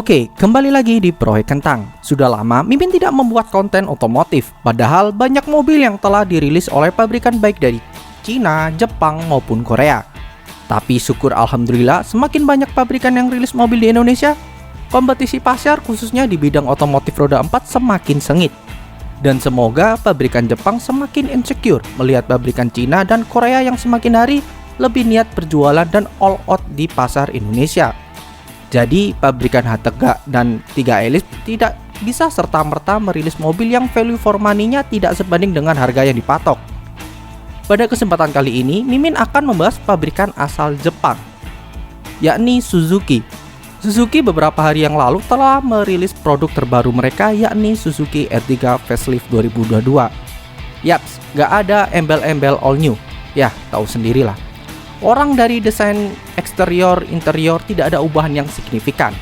Oke, kembali lagi di Proyek Kentang. Sudah lama Mimin tidak membuat konten otomotif, padahal banyak mobil yang telah dirilis oleh pabrikan baik dari Cina, Jepang, maupun Korea. Tapi syukur alhamdulillah semakin banyak pabrikan yang rilis mobil di Indonesia, kompetisi pasar khususnya di bidang otomotif roda 4 semakin sengit. Dan semoga pabrikan Jepang semakin insecure melihat pabrikan Cina dan Korea yang semakin hari lebih niat berjualan dan all out di pasar Indonesia. Jadi pabrikan Hatega dan 3 Ellipse tidak bisa serta-merta merilis mobil yang value for money-nya tidak sebanding dengan harga yang dipatok. Pada kesempatan kali ini, Mimin akan membahas pabrikan asal Jepang, yakni Suzuki. Suzuki beberapa hari yang lalu telah merilis produk terbaru mereka, yakni Suzuki R3 Facelift 2022. Yaps, gak ada embel-embel all new. Ya, tahu sendirilah. Orang dari desain eksterior, interior tidak ada ubahan yang signifikan.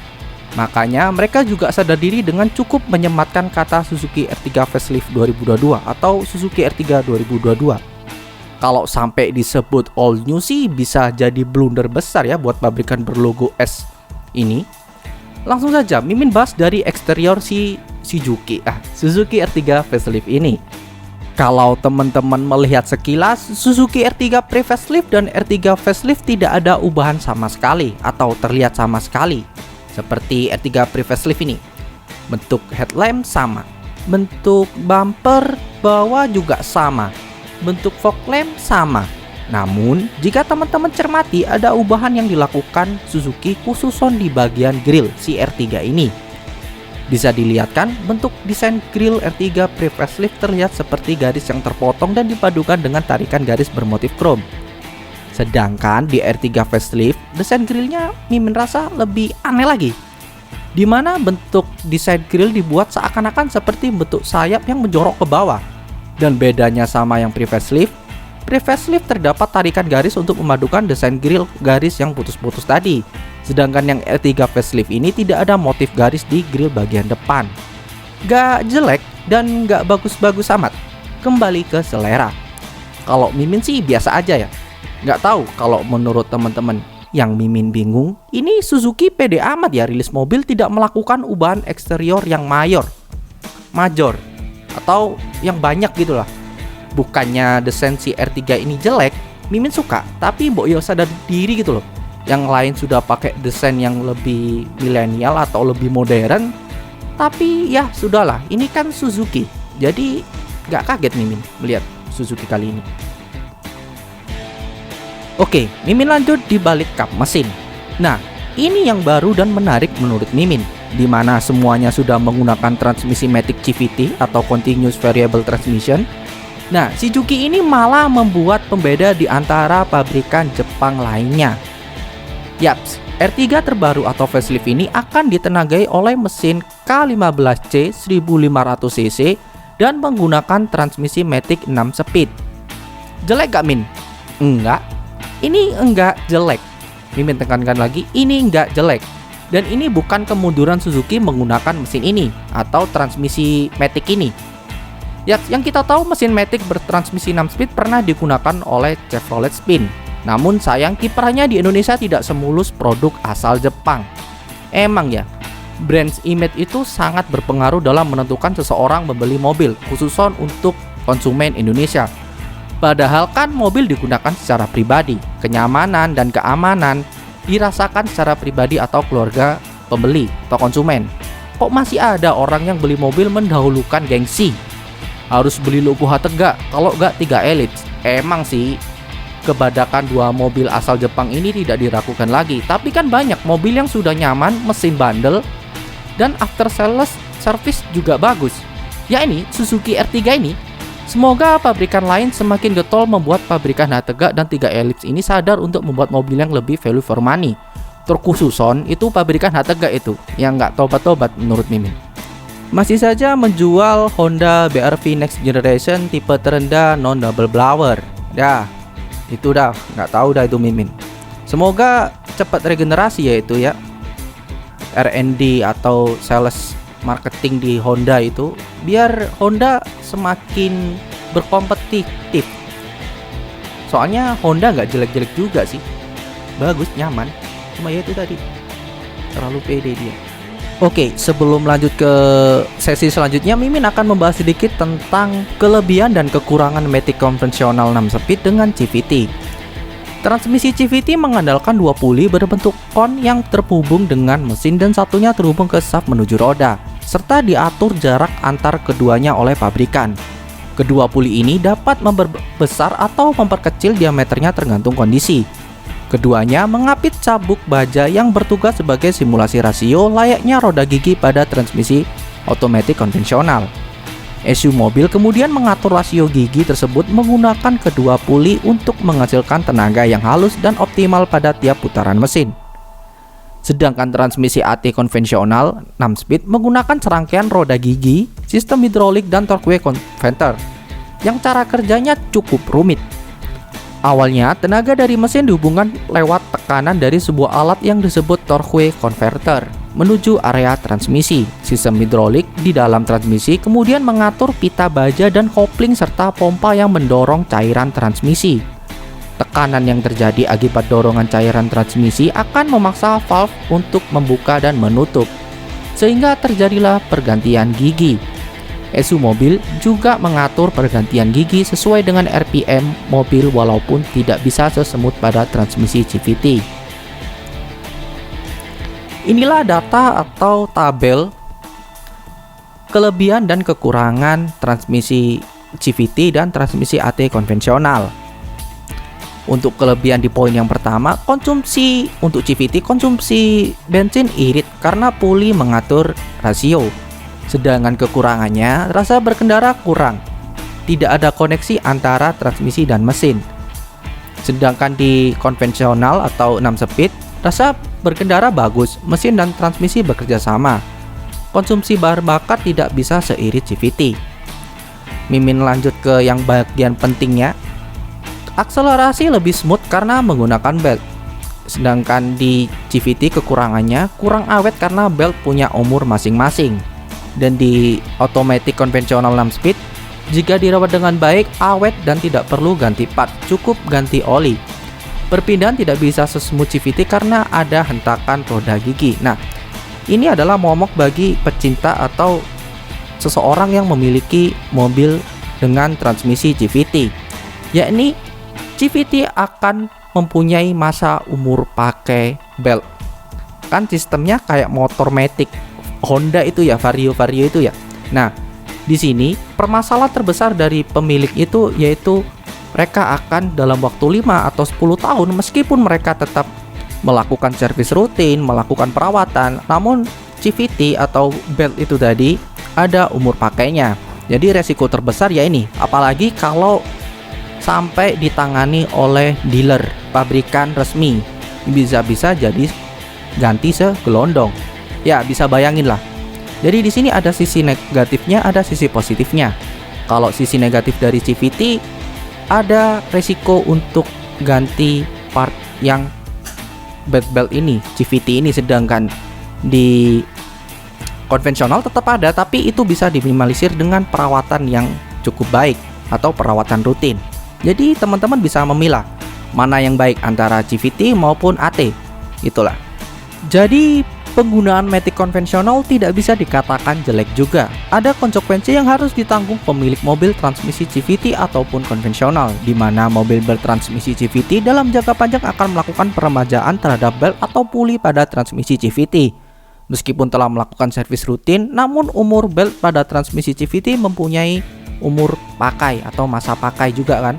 Makanya mereka juga sadar diri dengan cukup menyematkan kata Suzuki R3 Facelift 2022 atau Suzuki R3 2022. Kalau sampai disebut all new sih bisa jadi blunder besar ya buat pabrikan berlogo S ini. Langsung saja Mimin bahas dari eksterior si Suzuki R3 Facelift ini. Kalau teman-teman melihat sekilas, Suzuki R3 Pre-Facelift dan R3 Facelift tidak ada ubahan sama sekali atau terlihat sama sekali. Seperti R3 Pre-Facelift ini. Bentuk headlamp sama, bentuk bumper bawah juga sama, bentuk fog lamp sama. Namun, jika teman-teman cermati ada ubahan yang dilakukan Suzuki khususon di bagian grill si R3 ini. Bisa dilihatkan bentuk desain grill R3 Pre-Facelift terlihat seperti garis yang terpotong dan dipadukan dengan tarikan garis bermotif chrome. Sedangkan di R3 Facelift, desain grillnya Mimin rasa lebih aneh lagi, dimana bentuk desain grill dibuat seakan-akan seperti bentuk sayap yang menjorok ke bawah. Dan bedanya sama yang Pre-Facelift, Pre-Facelift terdapat tarikan garis untuk memadukan desain grill garis yang putus-putus tadi. Sedangkan yang R3 Facelift ini tidak ada motif garis di grill bagian depan. Gak jelek dan gak bagus-bagus amat. Kembali ke selera. Kalau Mimin sih biasa aja ya. Gak tahu kalau menurut teman-teman. Yang Mimin bingung, ini Suzuki pede amat ya rilis mobil tidak melakukan ubahan eksterior yang major atau yang banyak gitulah. Bukannya desain si R3 ini jelek, Mimin suka, tapi mbok yo sadar diri gitu loh. Yang lain sudah pakai desain yang lebih milenial atau lebih modern. Tapi ya sudahlah, ini kan Suzuki. Jadi gak kaget Mimin melihat Suzuki kali ini. Oke, Mimin lanjut di balik kap mesin. Nah, ini yang baru dan menarik menurut Mimin, di mana semuanya sudah menggunakan transmisi Matic CVT atau Continuous Variable Transmission. Nah, Suzuki ini malah membuat pembeda di antara pabrikan Jepang lainnya. Yaps, R3 terbaru atau facelift ini akan ditenagai oleh mesin K15C 1500cc dan menggunakan transmisi Matic 6 speed. Jelek gak Min? Enggak. Ini enggak jelek. Mimin tekankan lagi, ini enggak jelek. Dan ini bukan kemunduran Suzuki menggunakan mesin ini atau transmisi Matic ini. Ya, yang kita tahu mesin Matic bertransmisi 6 speed pernah digunakan oleh Chevrolet Spin. Namun sayang kiprahnya di Indonesia tidak semulus produk asal Jepang. Emang ya, brand image itu sangat berpengaruh dalam menentukan seseorang membeli mobil, khususon untuk konsumen Indonesia. Padahal kan mobil digunakan secara pribadi, kenyamanan dan keamanan dirasakan secara pribadi atau keluarga pembeli atau konsumen. Kok masih ada orang yang beli mobil mendahulukan gengsi? Harus beli logo Hatega, kalau nggak 3 Ellipse. Emang sih, kebadakan 2 mobil asal Jepang ini tidak diragukan lagi. Tapi kan banyak mobil yang sudah nyaman, mesin bandel, dan after sales service juga bagus. Ya ini, Suzuki R3 ini. Semoga pabrikan lain semakin getol membuat pabrikan Hatega dan 3 Ellipse ini sadar untuk membuat mobil yang lebih value for money. Terkhususon itu pabrikan Hatega itu, yang nggak tobat-tobat menurut Mimin. Masih saja menjual Honda BR-V Next Generation tipe terendah non-double blower. Ya, itu dah nggak tahu dah itu Mimin. Semoga cepat regenerasi ya itu ya, R&D atau sales marketing di Honda itu, biar Honda semakin berkompetitif. Soalnya Honda nggak jelek-jelek juga sih, bagus, nyaman. Cuma ya itu tadi, terlalu pede dia. Oke, sebelum lanjut ke sesi selanjutnya, Mimin akan membahas sedikit tentang kelebihan dan kekurangan Matic konvensional 6 speed dengan CVT. Transmisi CVT mengandalkan dua puli berbentuk kon yang terhubung dengan mesin dan satunya terhubung ke shaft menuju roda, serta diatur jarak antar keduanya oleh pabrikan. Kedua puli ini dapat memperbesar atau memperkecil diameternya tergantung kondisi. Keduanya mengapit sabuk baja yang bertugas sebagai simulasi rasio layaknya roda gigi pada transmisi otomatis konvensional. SU mobil kemudian mengatur rasio gigi tersebut menggunakan kedua puli untuk menghasilkan tenaga yang halus dan optimal pada tiap putaran mesin. Sedangkan transmisi AT konvensional 6 speed menggunakan serangkaian roda gigi, sistem hidrolik dan torque converter yang cara kerjanya cukup rumit. Awalnya, tenaga dari mesin dihubungkan lewat tekanan dari sebuah alat yang disebut torque converter menuju area transmisi. Sistem hidrolik di dalam transmisi kemudian mengatur pita baja dan kopling serta pompa yang mendorong cairan transmisi. Tekanan yang terjadi akibat dorongan cairan transmisi akan memaksa valve untuk membuka dan menutup, sehingga terjadilah pergantian gigi. SU mobil juga mengatur pergantian gigi sesuai dengan RPM mobil walaupun tidak bisa sesemut pada transmisi CVT. Inilah data atau tabel kelebihan dan kekurangan transmisi CVT dan transmisi AT konvensional. Untuk kelebihan di poin yang pertama, konsumsi untuk CVT konsumsi bensin irit karena puli mengatur rasio. Sedangkan kekurangannya, rasa berkendara kurang. Tidak ada koneksi antara transmisi dan mesin. Sedangkan di konvensional atau 6 speed, rasa berkendara bagus, mesin dan transmisi bekerja sama. Konsumsi bahan bakar tidak bisa seirit CVT. Mimin lanjut ke yang bagian pentingnya. Akselerasi lebih smooth karena menggunakan belt. Sedangkan di CVT kekurangannya kurang awet karena belt punya umur masing-masing. Dan di otomatis konvensional 6 speed, jika dirawat dengan baik, awet dan tidak perlu ganti part, cukup ganti oli. Perpindahan tidak bisa sesmooth CVT karena ada hentakan roda gigi. Nah, ini adalah momok bagi pecinta atau seseorang yang memiliki mobil dengan transmisi CVT, yakni CVT akan mempunyai masa umur pakai belt. Kan sistemnya kayak motor Matic Honda itu ya, Vario itu ya. Nah, di sini permasalahan terbesar dari pemilik itu yaitu mereka akan dalam waktu 5 atau 10 tahun meskipun mereka tetap melakukan servis rutin, melakukan perawatan, namun CVT atau belt itu tadi ada umur pakainya. Jadi resiko terbesar ya ini, apalagi kalau sampai ditangani oleh dealer pabrikan resmi, bisa-bisa jadi ganti segelondong. Ya, bisa bayangin lah. Jadi di sini ada sisi negatifnya, ada sisi positifnya. Kalau sisi negatif dari CVT, ada resiko untuk ganti part yang belt ini, CVT ini. Sedangkan di konvensional tetap ada, tapi itu bisa diminimalisir dengan perawatan yang cukup baik atau perawatan rutin. Jadi teman-teman bisa memilah mana yang baik antara CVT maupun AT. Itulah. Jadi penggunaan Matic konvensional tidak bisa dikatakan jelek juga. Ada konsekuensi yang harus ditanggung pemilik mobil transmisi CVT ataupun konvensional, di mana mobil bertransmisi CVT dalam jangka panjang akan melakukan peremajaan terhadap belt atau puli pada transmisi CVT. Meskipun telah melakukan servis rutin, namun umur belt pada transmisi CVT mempunyai umur pakai atau masa pakai juga kan.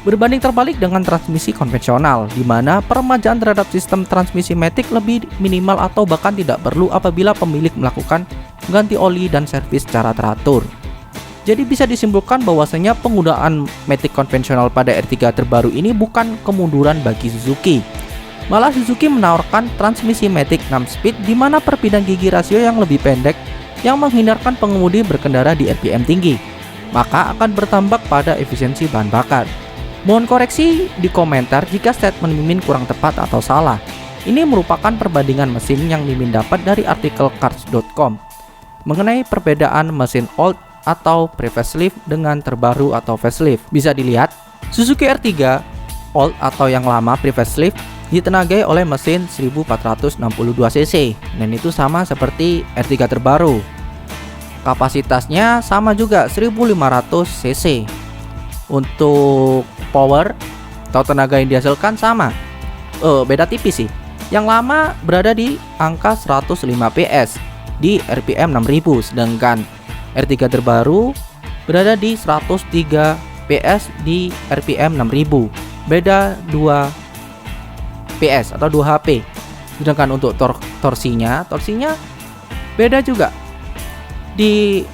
Berbanding terbalik dengan transmisi konvensional, di mana peremajaan terhadap sistem transmisi Matic lebih minimal atau bahkan tidak perlu apabila pemilik melakukan ganti oli dan servis secara teratur. Jadi bisa disimpulkan bahwasanya penggunaan Matic konvensional pada R3 terbaru ini bukan kemunduran bagi Suzuki. Malah Suzuki menawarkan transmisi Matic 6 speed di mana perpindahan gigi rasio yang lebih pendek yang menghindarkan pengemudi berkendara di RPM tinggi, maka akan bertambah pada efisiensi bahan bakar. Mohon koreksi di komentar jika statement Mimin kurang tepat atau salah. Ini merupakan perbandingan mesin yang Mimin dapat dari artikel cars.com mengenai perbedaan mesin old atau pre-facelift dengan terbaru atau facelift. Bisa dilihat, Suzuki R3 old atau yang lama pre-facelift ditenagai oleh mesin 1462 cc dan itu sama seperti R3 terbaru. Kapasitasnya sama juga 1500 cc. Untuk power atau tenaga yang dihasilkan sama. Beda tipis sih. Yang lama berada di angka 105 PS di RPM 6000, sedangkan R3 terbaru berada di 103 PS di RPM 6000. Beda 2 PS atau 2 HP. Sedangkan untuk torsinya beda juga. Di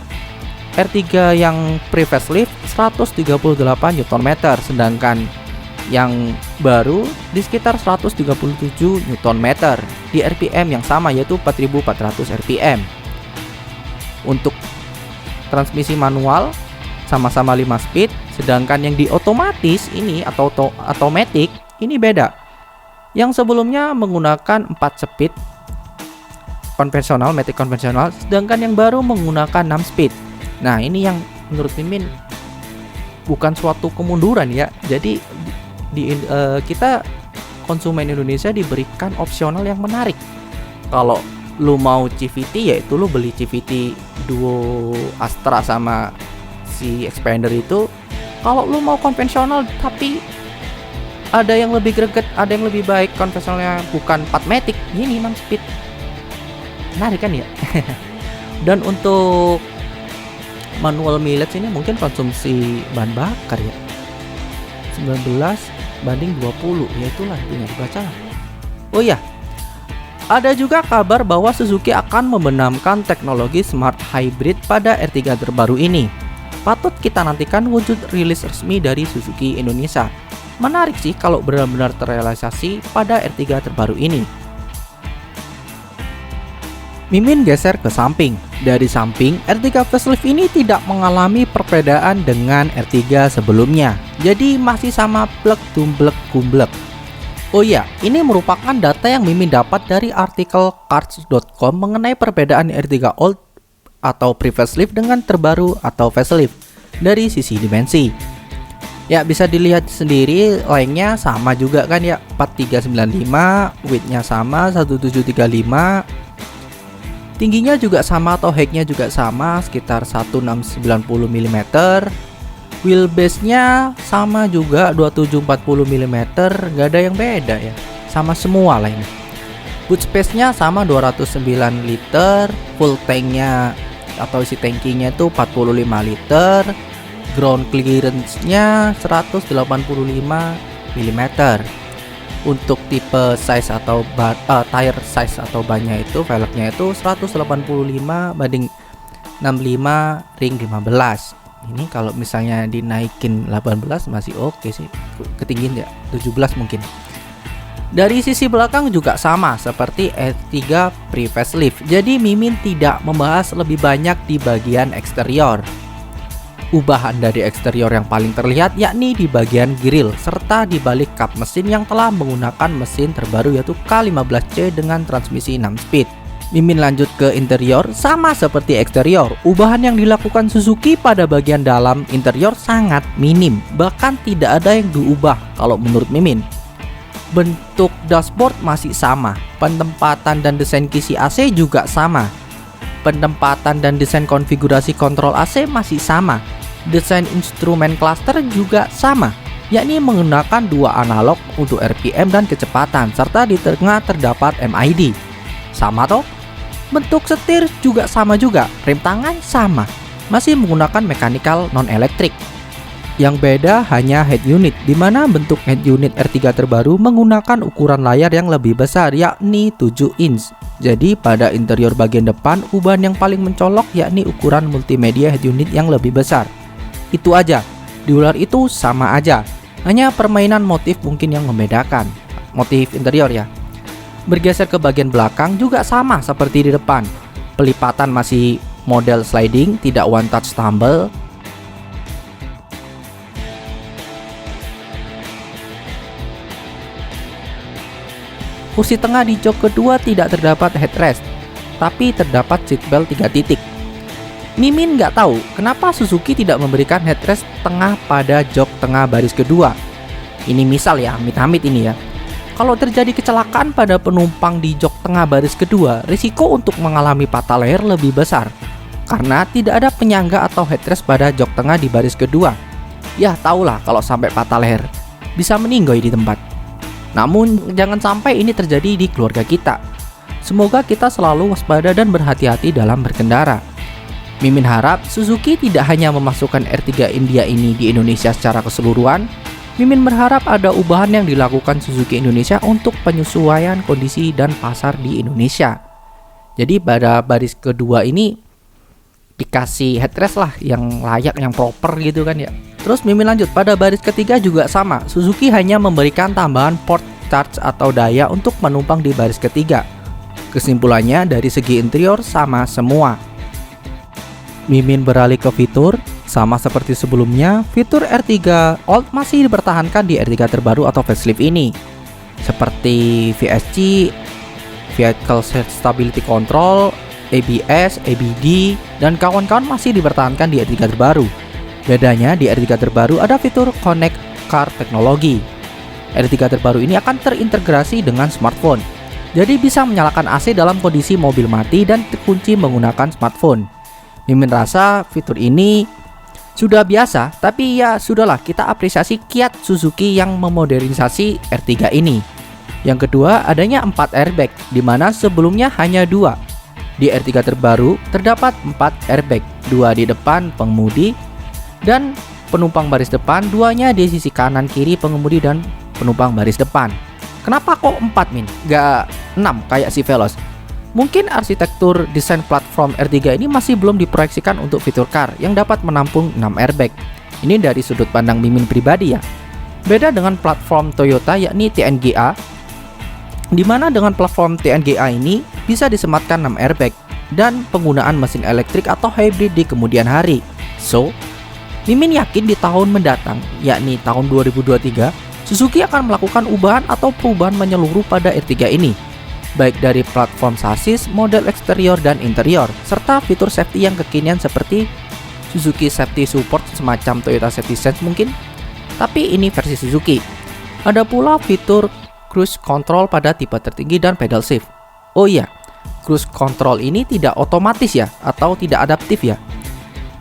R3 yang pre-facelift 138 Nm, sedangkan yang baru di sekitar 137 Nm di RPM yang sama, yaitu 4400 RPM. Untuk transmisi manual sama-sama 5 speed, sedangkan yang di otomatis ini atau automatic ini beda. Yang sebelumnya menggunakan 4 speed konvensional, matic konvensional, sedangkan yang baru menggunakan 6 speed. Nah, ini yang menurut Mimin bukan suatu kemunduran ya. Jadi kita konsumen Indonesia diberikan opsional yang menarik. Kalau lu mau CVT, yaitu lu beli CVT Duo Astra sama si Expander itu. Kalau lu mau konvensional tapi ada yang lebih greget, ada yang lebih baik konvensionalnya, bukan 4 matic, gini 6 speed. Menarik kan ya? Dan untuk manual mileage ini mungkin konsumsi bahan bakar ya 19 banding 20, ya itulah intinya, dibaca. Oh iya, ada juga kabar bahwa Suzuki akan membenamkan teknologi smart hybrid pada R3 terbaru ini. Patut kita nantikan wujud rilis resmi dari Suzuki Indonesia. Menarik sih kalau benar-benar terrealisasi pada R3 terbaru ini. Mimin geser ke samping. Dari samping, R3 facelift ini tidak mengalami perbedaan dengan R3 sebelumnya. Jadi masih sama plek tumblek gumblek. Oh iya, ini merupakan data yang Mimin dapat dari artikel cars.com mengenai perbedaan R3 old atau pre-facelift dengan terbaru atau facelift dari sisi dimensi. Ya, bisa dilihat sendiri, lengthnya sama juga kan ya, 4395, widthnya sama 1735, tingginya juga sama atau height-nya juga sama sekitar 1690 mm, wheelbase-nya sama juga 2740 mm, gak ada yang beda ya, sama semua lah ini. Boot space-nya sama 209 liter, full tank-nya atau isi tankinya itu 45 liter, ground clearance-nya 185 mm. Untuk tipe size atau tire size atau bannya itu, velgnya itu 185 banding 65 ring 15. Ini kalau misalnya dinaikin 18 masih oke sih, ketinggian ya 17 mungkin. Dari sisi belakang juga sama seperti R3 pre-facelift. Jadi Mimin tidak membahas lebih banyak di bagian eksterior. Ubahan dari eksterior yang paling terlihat yakni di bagian grill serta di balik kap mesin yang telah menggunakan mesin terbaru yaitu K15C dengan transmisi 6 speed. Mimin lanjut ke interior, sama seperti eksterior. Ubahan yang dilakukan Suzuki pada bagian dalam interior sangat minim, bahkan tidak ada yang diubah kalau menurut Mimin. Bentuk dashboard masih sama, penempatan dan desain kisi AC juga sama. Penempatan dan desain konfigurasi kontrol AC masih sama. Desain instrumen cluster juga sama, yakni menggunakan 2 analog untuk RPM dan kecepatan, serta di tengah terdapat MID. Sama toh? Bentuk setir juga sama juga, rem tangan sama, masih menggunakan mechanical non-elektrik. Yang beda hanya head unit, di mana bentuk head unit R3 terbaru menggunakan ukuran layar yang lebih besar, yakni 7 inch. Jadi pada interior bagian depan, ubahan yang paling mencolok yakni ukuran multimedia head unit yang lebih besar. Itu aja, di luar itu sama aja, hanya permainan motif mungkin yang membedakan. Motif interior ya. Bergeser ke bagian belakang juga sama seperti di depan. Pelipatan masih model sliding, tidak one touch tumble. Kursi tengah di jok kedua tidak terdapat headrest, tapi terdapat seatbelt 3 titik. Mimin nggak tahu kenapa Suzuki tidak memberikan headrest tengah pada jok tengah baris kedua. Ini misal ya, amit-amit ini ya. kalau terjadi kecelakaan pada penumpang di jok tengah baris kedua, risiko untuk mengalami patah leher lebih besar karena tidak ada penyangga atau headrest pada jok tengah di baris kedua. Ya tahulah kalau sampai patah leher, bisa meninggoy di tempat. Namun jangan sampai ini terjadi di keluarga kita. Semoga kita selalu waspada dan berhati-hati dalam berkendara. Mimin harap Suzuki tidak hanya memasukkan R3 India ini di Indonesia secara keseluruhan. Mimin berharap ada ubahan yang dilakukan Suzuki Indonesia untuk penyesuaian kondisi dan pasar di Indonesia. Jadi pada baris kedua ini dikasih headrest lah yang layak, yang proper gitu kan ya. Terus Mimin lanjut, pada baris ketiga juga sama. Suzuki hanya memberikan tambahan port charge atau daya untuk penumpang di baris ketiga. Kesimpulannya dari segi interior sama semua. Mimin beralih ke fitur. Sama seperti sebelumnya, fitur R3 Old masih dipertahankan di R3 terbaru atau facelift ini. Seperti VSC, Vehicle Stability Control, ABS, ABD, dan kawan-kawan masih dipertahankan di R3 terbaru. Bedanya di R3 terbaru ada fitur Connect Car Technology. R3 terbaru ini akan terintegrasi dengan smartphone. Jadi bisa menyalakan AC dalam kondisi mobil mati dan terkunci menggunakan smartphone. Mimin rasa fitur ini sudah biasa, tapi ya sudahlah, kita apresiasi kiat Suzuki yang memodernisasi R3 ini. Yang kedua, adanya 4 airbag, di mana sebelumnya hanya 2. Di R3 terbaru terdapat 4 airbag, 2 di depan pengemudi dan penumpang baris depan, 2-nya di sisi kanan kiri pengemudi dan penumpang baris depan. Kenapa kok 4 Min? Gak 6 kayak si Veloz? Mungkin arsitektur desain platform R3 ini masih belum diproyeksikan untuk fitur car yang dapat menampung 6 airbag. Ini dari sudut pandang Mimin pribadi ya. Beda dengan platform Toyota yakni TNGA, di mana dengan platform TNGA ini bisa disematkan 6 airbag dan penggunaan mesin elektrik atau hybrid di kemudian hari. So, Mimin yakin di tahun mendatang, yakni tahun 2023, Suzuki akan melakukan ubahan atau perubahan menyeluruh pada R3 ini, baik dari platform sasis, model eksterior dan interior, serta fitur safety yang kekinian seperti Suzuki Safety Support semacam Toyota Safety Sense mungkin, tapi ini versi Suzuki. Ada pula fitur Cruise Control pada tipe tertinggi dan pedal shift. Oh iya, Cruise Control ini tidak otomatis ya, atau tidak adaptif ya.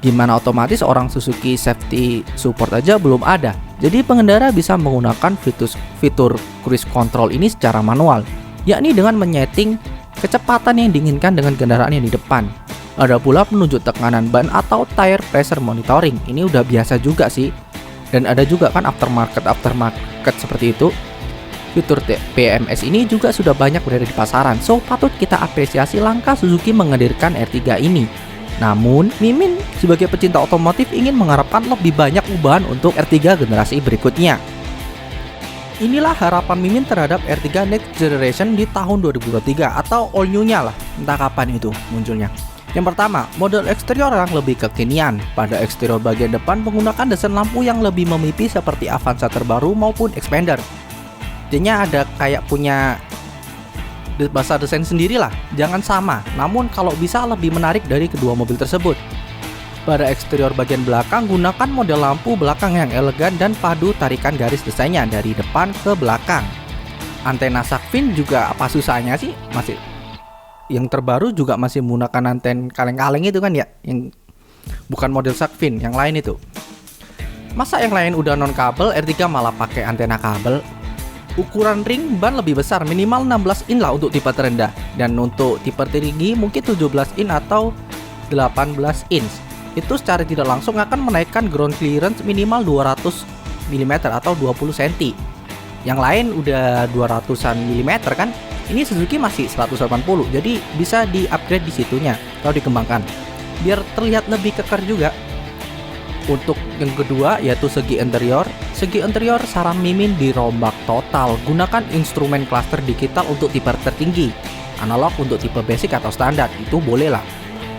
Gimana otomatis, orang Suzuki Safety Support aja belum ada. Jadi pengendara bisa menggunakan fitur Cruise Control ini secara manual, yakni dengan menyeting kecepatan yang diinginkan dengan kendaraan yang di depan. Ada pula penunjuk tekanan ban atau tire pressure monitoring. Ini udah biasa juga sih. Dan ada juga kan aftermarket seperti itu. Fitur PMS ini juga sudah banyak berada di pasaran. So patut kita apresiasi langkah Suzuki menghadirkan R3 ini. Namun, Mimin sebagai pecinta otomotif ingin mengharapkan lebih banyak ubahan untuk R3 generasi berikutnya. Inilah harapan Mimin terhadap R3 Next Generation di tahun 2023 atau all new-nya lah, entah kapan itu munculnya. Yang pertama, model eksterior yang lebih kekinian. Pada eksterior bagian depan menggunakan desain lampu yang lebih memipis seperti Avanza terbaru maupun Expander. Jadinya ada kayak punya bahasa desain sendiri lah, jangan sama, namun kalau bisa lebih menarik dari kedua mobil tersebut. Pada eksterior bagian belakang, gunakan model lampu belakang yang elegan dan padu tarikan garis desainnya dari depan ke belakang. Antena shark fin juga apa susahnya sih? Masih yang terbaru juga masih menggunakan antena kaleng-kaleng itu kan ya, yang bukan model shark fin, yang lain itu. Masa yang lain udah non kabel, R3 malah pakai antena kabel? Ukuran ring ban lebih besar, minimal 16 in lah untuk tipe terendah, dan untuk tipe tertinggi mungkin 17 in atau 18 inch. Itu secara tidak langsung akan menaikkan ground clearance minimal 200 mm atau 20 cm. Yang lain udah 200-an mm kan. Ini Suzuki masih 180, jadi bisa di-upgrade di situnya kalau dikembangkan biar terlihat lebih kekar juga. Untuk yang kedua yaitu segi interior. Segi interior saran Mimin dirombak total. Gunakan instrumen cluster digital untuk tipe tertinggi, analog untuk tipe basic atau standar, itu boleh lah.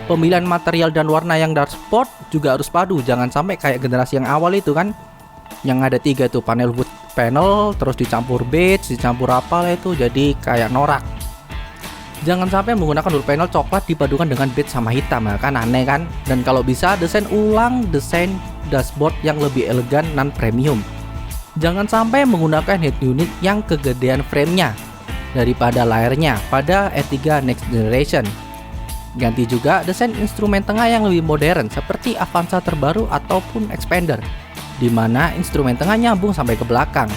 Pemilihan material dan warna yang dark sport juga harus padu. Jangan sampai kayak generasi yang awal itu kan, yang ada 3 tuh panel wood panel, terus dicampur beige, dicampur apa lah itu, jadi kayak norak. Jangan sampai menggunakan wood panel coklat dipadukan dengan beige sama hitam, kan aneh kan. Dan kalau bisa desain ulang desain dashboard yang lebih elegan non premium. Jangan sampai menggunakan head unit yang kegedean framenya daripada layarnya pada R3 Next Generation. Ganti juga desain instrumen tengah yang lebih modern seperti Avanza terbaru ataupun Expander, di mana instrumen tengah nyambung sampai ke belakang.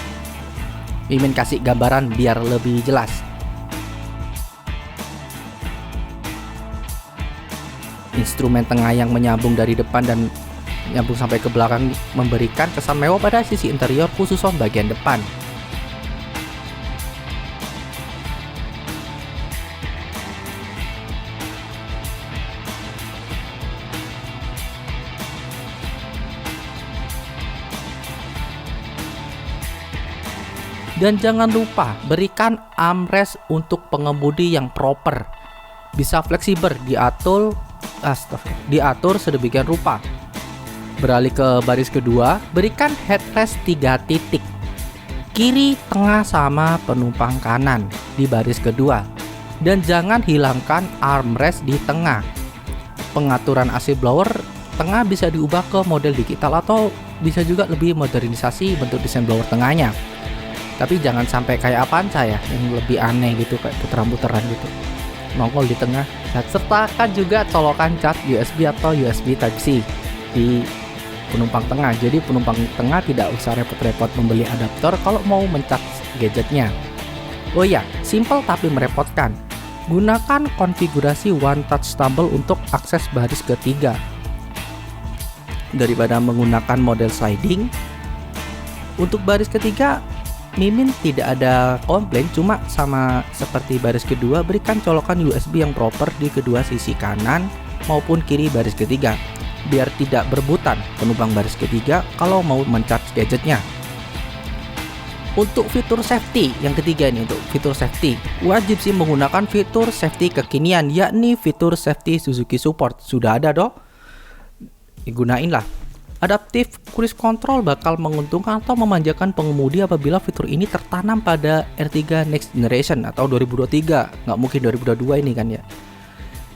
Mimin kasih gambaran biar lebih jelas. Instrumen tengah yang menyambung dari depan dan nyambung sampai ke belakang memberikan kesan mewah pada sisi interior khususnya bagian depan. Dan jangan lupa berikan armrest untuk pengemudi yang proper. Bisa fleksibel diatur sedemikian rupa. Beralih ke baris kedua, berikan headrest 3 titik. Kiri, tengah, sama penumpang kanan di baris kedua. Dan jangan hilangkan armrest di tengah. Pengaturan AC blower tengah bisa diubah ke model digital atau bisa juga lebih modernisasi bentuk desain blower tengahnya. Tapi jangan sampai kayak Avanza ya, yang lebih aneh gitu, kayak puteran-puteran gitu, nongol di tengah. Dan sertakan juga colokan cas USB atau USB Type-C di penumpang tengah. Jadi penumpang tengah tidak usah repot-repot membeli adaptor kalau mau mencas gadgetnya. Oh ya, simple tapi merepotkan. Gunakan konfigurasi One Touch Tumble untuk akses baris ketiga daripada menggunakan model sliding. Untuk baris ketiga, Mimin tidak ada komplain, cuma sama seperti baris kedua, berikan colokan USB yang proper di kedua sisi kanan maupun kiri baris ketiga, biar tidak berebutan penumpang baris ketiga kalau mau mencharge gadgetnya. Untuk fitur safety yang ketiga ini, untuk fitur safety wajib sih menggunakan fitur safety kekinian, yakni fitur safety Suzuki Support. Sudah ada dong, digunain lah. Adaptive Cruise Control bakal menguntungkan atau memanjakan pengemudi apabila fitur ini tertanam pada R3 Next Generation atau 2023, nggak mungkin 2022 ini kan ya.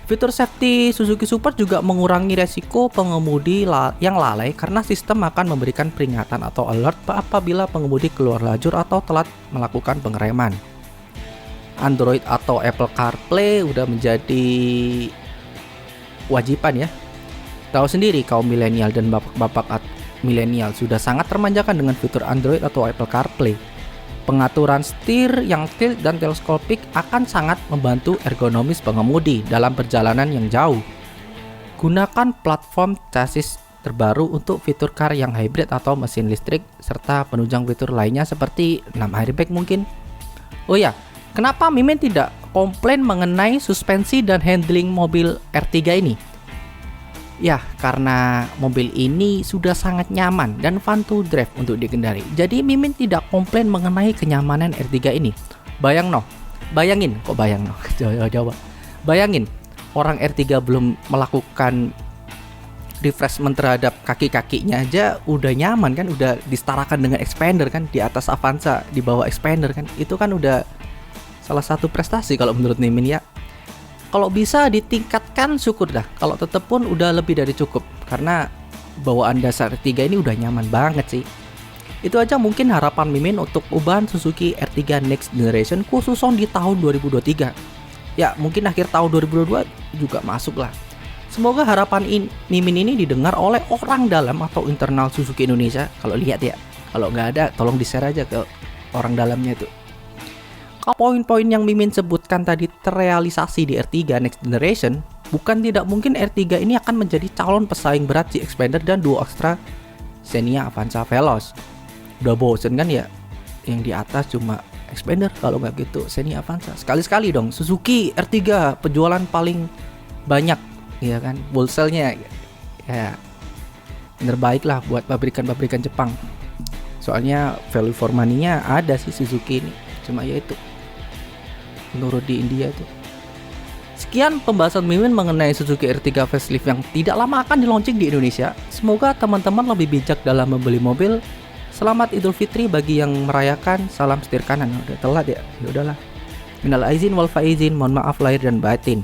Fitur safety Suzuki Support juga mengurangi resiko pengemudi yang lalai karena sistem akan memberikan peringatan atau alert apabila pengemudi keluar lajur atau telat melakukan pengereman. Android atau Apple CarPlay udah menjadi wajiban ya. Tahu sendiri kaum milenial dan bapak-bapak milenial sudah sangat termanjakan dengan fitur Android atau Apple CarPlay. Pengaturan setir yang tilt dan teleskopik akan sangat membantu ergonomis pengemudi dalam perjalanan yang jauh. Gunakan platform chassis terbaru untuk fitur car yang hybrid atau mesin listrik serta penunjang fitur lainnya seperti 6 airbag mungkin. Oh ya, kenapa Mimin tidak komplain mengenai suspensi dan handling mobil R3 ini? Ya, karena mobil ini sudah sangat nyaman dan fun to drive untuk dikendari. Jadi Mimin tidak komplain mengenai kenyamanan R3 ini. Bayangin, orang R3 belum melakukan refreshment terhadap kaki-kakinya aja udah nyaman kan, udah disetarakan dengan Expander kan, di atas Avanza, di bawah Expander kan. Itu kan udah salah satu prestasi kalau menurut Mimin ya. Kalau bisa ditingkatkan syukur dah. Kalau tetap pun udah lebih dari cukup. Karena bawaan dasar R3 ini udah nyaman banget sih. Itu aja mungkin harapan Mimin untuk ubahan Suzuki R3 Next Generation khususnya di tahun 2023. Ya mungkin akhir tahun 2022 juga masuk lah. Semoga harapan Mimin ini didengar oleh orang dalam atau internal Suzuki Indonesia. Kalau lihat ya. Kalau nggak ada tolong di-share aja ke orang dalamnya itu. Poin-poin yang Mimin sebutkan tadi terrealisasi di R3 Next Generation, bukan tidak mungkin R3 ini akan menjadi calon pesaing berat si Expander dan Duo Extra Xenia Avanza Veloz. Udah bosen kan ya, yang di atas cuma Expander, kalau nggak gitu Xenia Avanza. Sekali-sekali dong, Suzuki R3 penjualan paling banyak, ya kan, wholesale-nya ya terbaik lah buat pabrikan-pabrikan Jepang. Soalnya value for money-nya ada sih Suzuki ini, cuma ya itu menurut di India tuh. Sekian pembahasan Mimin mengenai Suzuki R3 facelift yang tidak lama akan di-launching di Indonesia. Semoga teman-teman lebih bijak dalam membeli mobil. Selamat Idul Fitri bagi yang merayakan. Salam setir kanan. Udah telat ya. Ya udahlah. Minal aizin wal faizin, mohon maaf lahir dan batin.